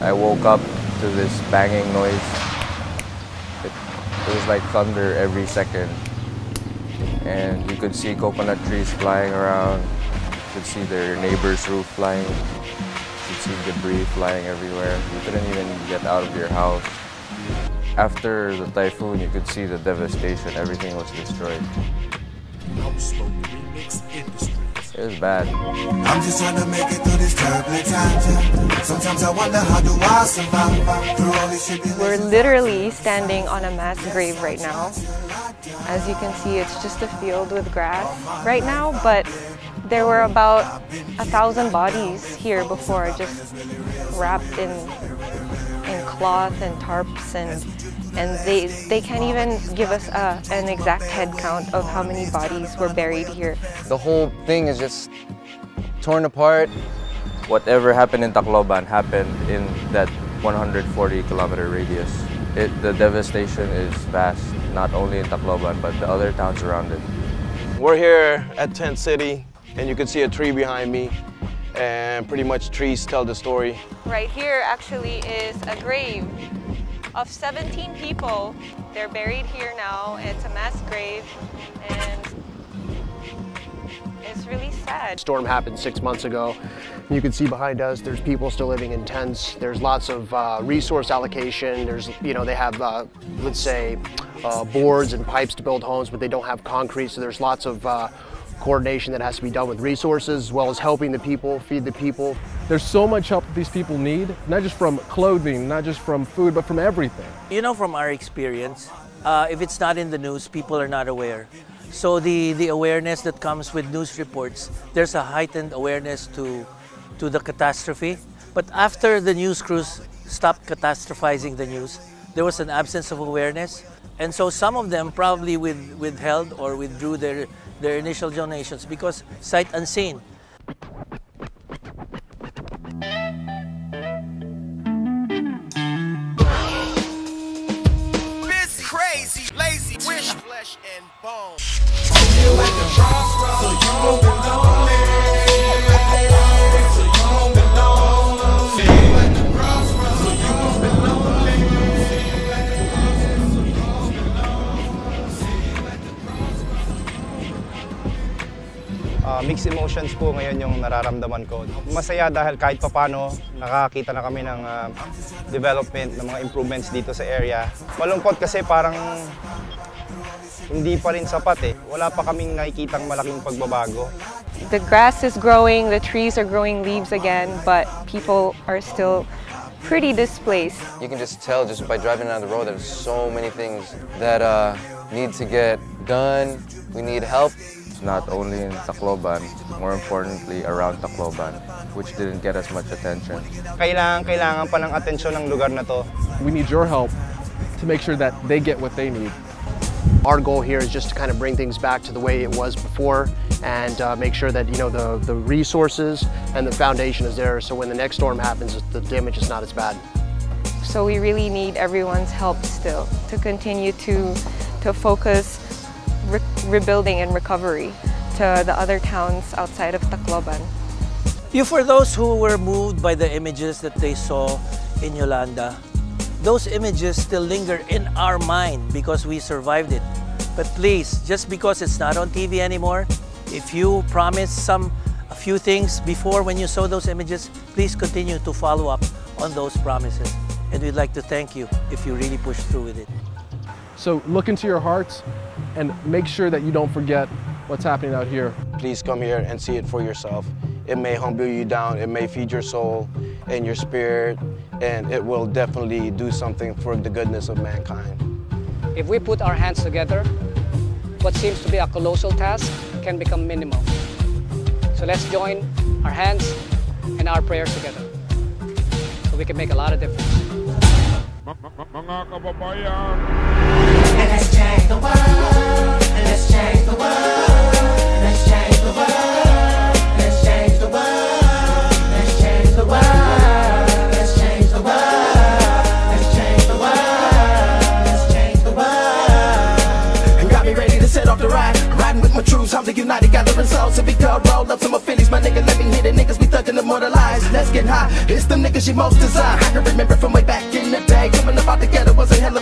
I woke up to this banging noise. It was like thunder every second. And you could see coconut trees flying around. You could see their neighbor's roof flying. You could see debris flying everywhere. You couldn't even get out of your house. After the typhoon, you could see the devastation. Everything was destroyed. It was bad. I'm just trying to make it through this turbulent time. Sometimes I wonder, how do I survive through all these tribulations? We're literally standing on a mass grave right now. As you can see, it's just a field with grass right now, but there were about 1,000 bodies here before, just wrapped in cloth and tarps, and they can't even give us an exact head count of how many bodies were buried here. The whole thing is just torn apart. Whatever happened in Tacloban happened in that 140-kilometer radius. The devastation is vast, not only in Tacloban, but the other towns around it. We're here at Tent City, and you can see a tree behind me, and pretty much trees tell the story. Right here actually is a grave of 17 people. They're buried here now. It's a mass grave, and it's really sad. Storm happened 6 months ago. You can see behind us, there's people still living in tents. There's lots of resource allocation. There's, they have, let's say, boards and pipes to build homes, but they don't have concrete. So there's lots of coordination that has to be done with resources, as well as helping the people, feed the people. There's so much help that these people need, not just from clothing, not just from food, but from everything. From our experience, if it's not in the news, people are not aware. So the awareness that comes with news reports, there's a heightened awareness to the catastrophe. But after the news crews stopped catastrophizing the news, there was an absence of awareness. And so some of them probably withheld or withdrew their initial donations because sight unseen. Busy, crazy, lazy, wish, flesh and bone. Mixed emotions po ngayon yung nararamdaman ko. Masaya dahil kahit papano nakakita na kami ng development, ng mga improvements dito sa area. Malungkot kasi parang hindi pa rin sapat eh. Wala pa kaming nakikitang malaking pagbabago. The grass is growing, the trees are growing leaves again, but people are still pretty displaced. You can just tell just by driving down the road, there's so many things that need to get done. We need help. Not only in Tacloban, more importantly around Tacloban, which didn't get as much attention. Kailangan pa ng atensyon ng lugar na to. We need your help to make sure that they get what they need. Our goal here is just to kind of bring things back to the way it was before and make sure that the resources and the foundation is there, so when the next storm happens, the damage is not as bad. So we really need everyone's help still to continue to focus rebuilding and recovery to the other towns outside of Tacloban. For those who were moved by the images that they saw in Yolanda, those images still linger in our mind because we survived it. But please, just because it's not on TV anymore, if you promised a few things before when you saw those images, please continue to follow up on those promises. And we'd like to thank you if you really push through with it. So look into your hearts and make sure that you don't forget what's happening out here. Please come here and see it for yourself. It may humble you down, it may feed your soul and your spirit, and it will definitely do something for the goodness of mankind. If we put our hands together, what seems to be a colossal task can become minimal. So let's join our hands and our prayers together so we can make a lot of difference. Mga kababayan. And let's change the world. And let's change the world. Let's change the world. Let's change the world. Let's change the world. Let's change the world. Let's change the world. Let's change the world. And got me ready to set off the ride. Riding with my troops, I'm the united gathering souls. If we go roll up some Phillies, my nigga, let me hit it. Niggas be thugging the immortalized. Let's get high, it's the niggas she most desire. I can remember from way back in the day, coming up out the ghetto was a hell